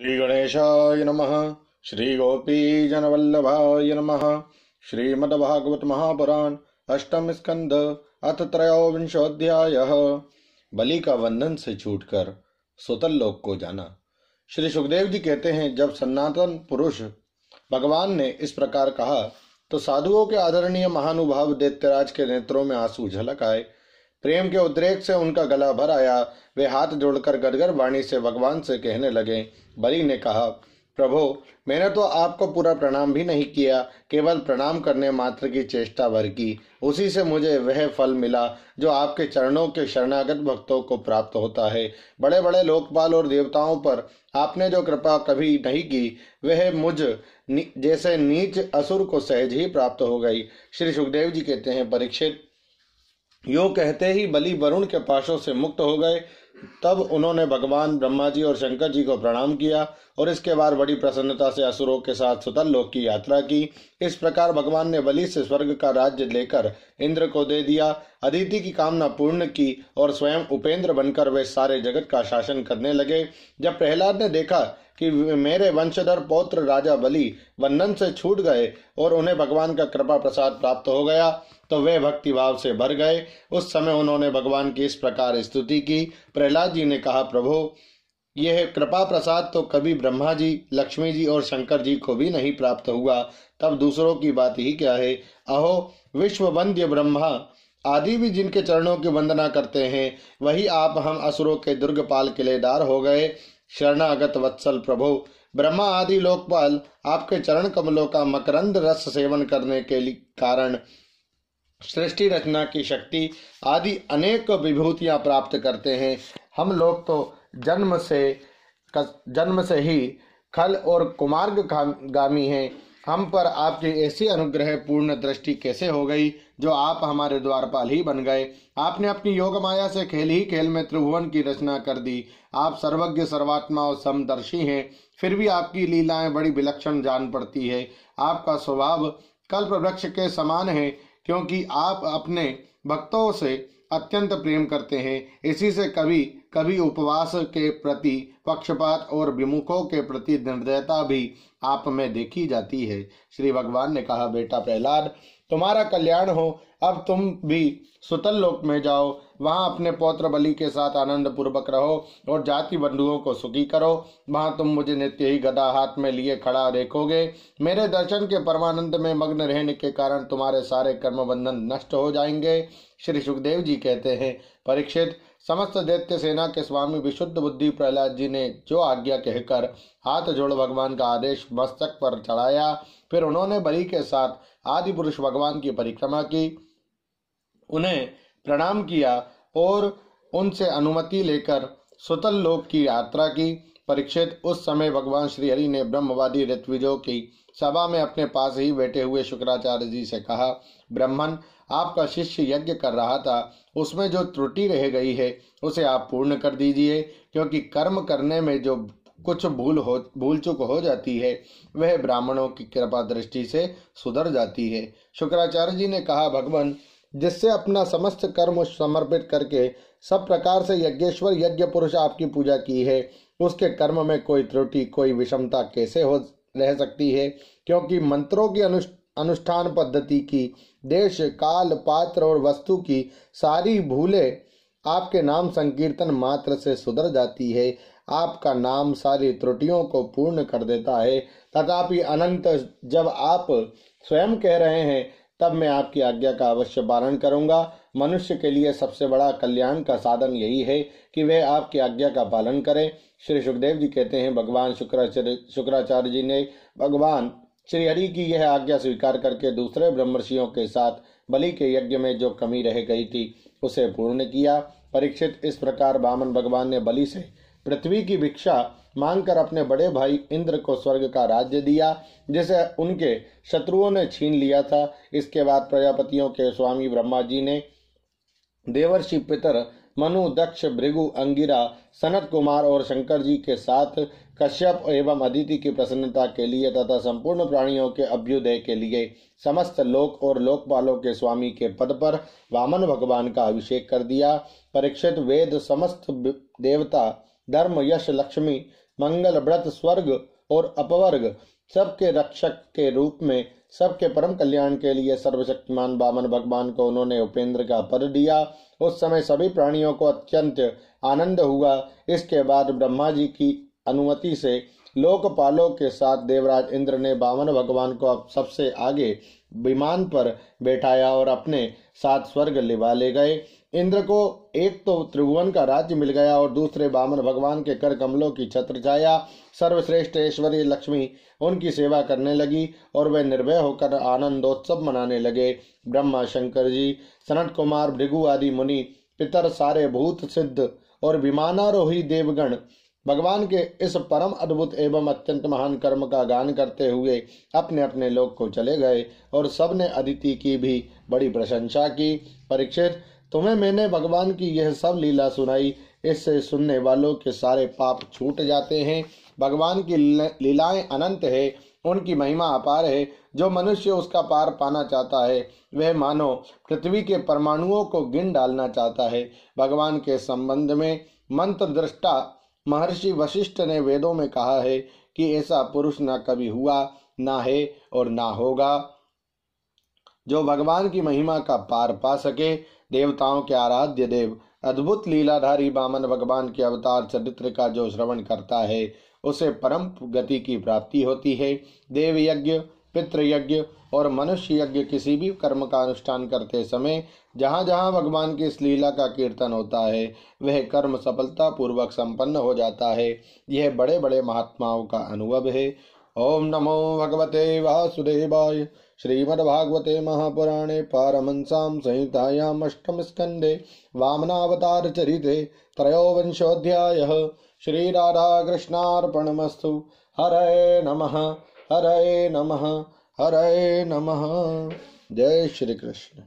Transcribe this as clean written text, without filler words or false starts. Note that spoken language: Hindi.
श्री गणेशाय नमः। श्री गोपीजनवल्लभाय नमः। श्रीमद्भागवत महापुराण अष्टम स्कंद अथ त्रयोविंशोऽध्यायः। बलि का बंधन से छूटकर सुतल लोक को जाना। श्री सुखदेव जी कहते हैं, जब सनातन पुरुष भगवान ने इस प्रकार कहा तो साधुओं के आदरणीय महानुभाव दैत्यराज के नेत्रों में आंसू झलक आए। प्रेम के उद्रेक से उनका गला भर आया। वे हाथ जोड़कर गदगद वाणी से भगवान से कहने लगे। बलि ने कहा, प्रभो, मैंने तो आपको पूरा प्रणाम भी नहीं किया, केवल प्रणाम करने मात्र की चेष्टा भर की। उसी से मुझे वह फल मिला जो आपके चरणों के शरणागत भक्तों को प्राप्त होता है। बड़े बड़े लोकपाल और देवताओं पर आपने जो कृपा कभी नहीं की, वह मुझ जैसे नीच असुर को सहज ही प्राप्त हो गई। श्री सुखदेव जी कहते हैं, परीक्षित, यो कहते ही बलि वरुण के पाशों से मुक्त हो गए। तब उन्होंने भगवान ब्रह्मा जी और शंकर जी को प्रणाम किया और इसके बाद बड़ी प्रसन्नता से असुरों के साथ सुतल लोक की यात्रा की। इस प्रकार भगवान ने बलि से स्वर्ग का राज्य लेकर इंद्र को दे दिया, अदिति की कामना पूर्ण की और स्वयं उपेंद्र बनकर वे सारे जगत का शासन करने लगे। जब प्रहलाद ने देखा कि मेरे वंशधर पौत्र राजा बलि बंधन से छूट गए और उन्हें भगवान का कृपा प्रसाद प्राप्त हो गया, तो वे भक्ति भाव से भर गए। उस समय उन्होंने भगवान की इस प्रकार स्तुति की। प्रहलाद जी ने कहा, प्रभु, यह कृपा प्रसाद तो कभी ब्रह्मा जी, लक्ष्मी जी और शंकर जी को भी नहीं प्राप्त हुआ, तब दूसरों की बात ही क्या है। अहो, विश्व वंद्य ब्रह्मा आदि भी जिनके चरणों की वंदना करते हैं, वही आप हम असुरों के दुर्गपाल किलेदार हो गए। शरणागत वत्सल प्रभु, ब्रह्मा आदि लोकपाल आपके चरण कमलों का मकरंद रस सेवन करने के कारण सृष्टि रचना की शक्ति आदि अनेक विभूतियां प्राप्त करते हैं। हम लोग तो जन्म से ही खल और कुमार्ग गामी हैं। हम पर आपकी ऐसी अनुग्रह पूर्ण दृष्टि कैसे हो गई जो आप हमारे द्वारपाल ही बन गए। आपने अपनी योग माया से खेल ही खेल में त्रिभुवन की रचना कर दी। आप सर्वज्ञ सर्वात्मा और समदर्शी हैं, फिर भी आपकी लीलाएं बड़ी विलक्षण जान पड़ती है। आपका स्वभाव कल्प वृक्ष के समान है, क्योंकि आप अपने भक्तों से अत्यंत प्रेम करते हैं। इसी से कभी कभी उपवास के प्रति पक्षपात और विमुखों के प्रति निर्दयता भी आप में देखी जाती है। श्री भगवान ने कहा, बेटा प्रहलाद, तुम्हारा कल्याण हो। अब तुम भी सुतल लोक में जाओ, वहां अपने पौत्र बलि के साथ आनंद पूर्वक रहो और जाति बंधुओं को सुखी करो। वहां तुम मुझे नित्य ही गदा हाथ में लिए खड़ा देखोगे। मेरे दर्शन के परमानंद में मग्न रहने के कारण तुम्हारे सारे कर्म बंधन नष्ट हो जाएंगे। श्री सुखदेव जी कहते हैं, परीक्षित, समस्त दैत्य सेना के स्वामी विशुद्ध बुद्धि प्रहलाद जी ने जो आज्ञा कहकर हाथ जोड़ भगवान का आदेश मस्तक पर चढ़ाया, फिर उन्होंने बलि के साथ आदि पुरुष भगवान की परिक्रमा की, उन्हें प्रणाम किया और उनसे अनुमति लेकर सुतल लोक की यात्रा की। परीक्षित, उस समय भगवान श्री हरि ने ब्रह्मवादी ऋत्विजों की सभा में अपने पास ही बैठे हुए शुक्राचार्य जी से कहा, ब्राह्मण, आपका शिष्य यज्ञ कर रहा था, उसमें जो त्रुटि रह गई है उसे आप पूर्ण कर दीजिए, क्योंकि कर्म करने में जो कुछ भूल चूक हो जाती है वह ब्राह्मणों की कृपा दृष्टि से सुधर जाती है। शुक्राचार्य जी ने कहा, भगवान, जिससे अपना समस्त कर्म समर्पित करके सब प्रकार से यज्ञेश्वर यज्ञ पुरुष आपकी पूजा की है, उसके कर्म में कोई त्रुटि, कोई विषमता कैसे हो रह सकती है। क्योंकि मंत्रों की अनुष्ठान पद्धति की, देश काल पात्र और वस्तु की सारी भूलें आपके नाम संकीर्तन मात्र से सुधर जाती है। आपका नाम सारी त्रुटियों को पूर्ण कर देता है। तथापि अनंत जब आप स्वयं कह रहे हैं, तब मैं आपकी आज्ञा का अवश्य पालन करूंगा। मनुष्य के लिए सबसे बड़ा कल्याण का साधन यही है कि वह आपकी आज्ञा का पालन करे। श्री सुखदेव जी कहते हैं, भगवान शुक्राचार्य जी ने भगवान श्री हरि की यह आज्ञा स्वीकार करके दूसरे ब्रह्मर्षियों के साथ बलि के यज्ञ में जो कमी रह गई थी उसे पूर्ण किया। परीक्षित, इस प्रकार वामन भगवान ने बलि से पृथ्वी की भिक्षा मांगकर अपने बड़े भाई इंद्र को स्वर्ग का राज्य दिया, जिसे उनके शत्रुओं ने छीन लिया था। इसके बाद प्रजापतियों के स्वामी ब्रह्मा जी ने देवर्षि पितर मनु, दक्ष, भृगु, अंगिरा, सनत कुमार और शंकर जी के साथ कश्यप एवं अदिति की प्रसन्नता के लिए तथा संपूर्ण प्राणियों के अभ्युदय के लिए समस्त लोक और लोकपालों के स्वामी के पद पर वामन भगवान का अभिषेक कर दिया। परीक्षित, वेद, समस्त देवता धर्म, यश, लक्ष्मी, मंगल, व्रत, स्वर्ग और अपवर्ग सबके रक्षक के रूप में सबके परम कल्याण के लिए सर्वशक्तिमान वामन भगवान को उन्होंने उपेंद्र का पद दिया। उस समय सभी प्राणियों को अत्यंत आनंद हुआ। इसके बाद ब्रह्मा जी की अनुमति से लोकपालों के साथ देवराज इंद्र ने वामन भगवान को अब सबसे आगे विमान पर बैठाया और अपने साथ स्वर्ग लिवा ले गए। इंद्र को एक तो त्रिभुवन का राज्य मिल गया और दूसरे वामन भगवान के कर कमलों की छत्र छाया। सर्वश्रेष्ठ ऐश्वर्य लक्ष्मी उनकी सेवा करने लगी और वे निर्भय होकर आनंदोत्सव मनाने लगे। ब्रह्मा, शंकर जी, सनत कुमार, भृगु आदि मुनि, पितर, सारे भूत, सिद्ध और विमानारोही देवगण भगवान के इस परम अद्भुत एवं अत्यंत महान कर्म का गान करते हुए अपने अपने लोक को चले गए और सबने अदिति की भी बड़ी प्रशंसा की। परीक्षित, तुम्हें मैंने भगवान की यह सब लीला सुनाई, इससे सुनने वालों के सारे पाप छूट जाते हैं। भगवान की लीलाएं अनंत है, उनकी महिमा अपार है। जो मनुष्य उसका पार पाना चाहता है वह मानो पृथ्वी के परमाणुओं को गिन डालना चाहता है। भगवान के संबंध में मंत्र दृष्टा महर्षि वशिष्ठ ने वेदों में कहा है कि ऐसा पुरुष न कभी हुआ, ना है और ना होगा जो भगवान की महिमा का पार पा सके। देवताओं के आराध्य देव अद्भुत लीलाधारी वामन भगवान के अवतार चरित्र का जो श्रवण करता है उसे परम गति की प्राप्ति होती है। देव यज्ञ, पितृयज्ञ और मनुष्य यज्ञ किसी भी कर्म का अनुष्ठान करते समय जहाँ जहाँ भगवान की इस लीला का कीर्तन होता है वह कर्म सफलता पूर्वक संपन्न हो जाता है। यह बड़े बड़े महात्माओं का अनुभव है। ओम नमो भगवते वासुदेवाय। श्रीमद्भागवते महापुराणे पारमहंस्यां संहितायाम् अष्टम स्कंदे वामनावतार चरिते त्रयोविंशोऽध्यायः। श्री राधा कृष्णार्पणमस्तु। हरे नमः, हरे नमः, हरे नमः। जय श्री कृष्ण।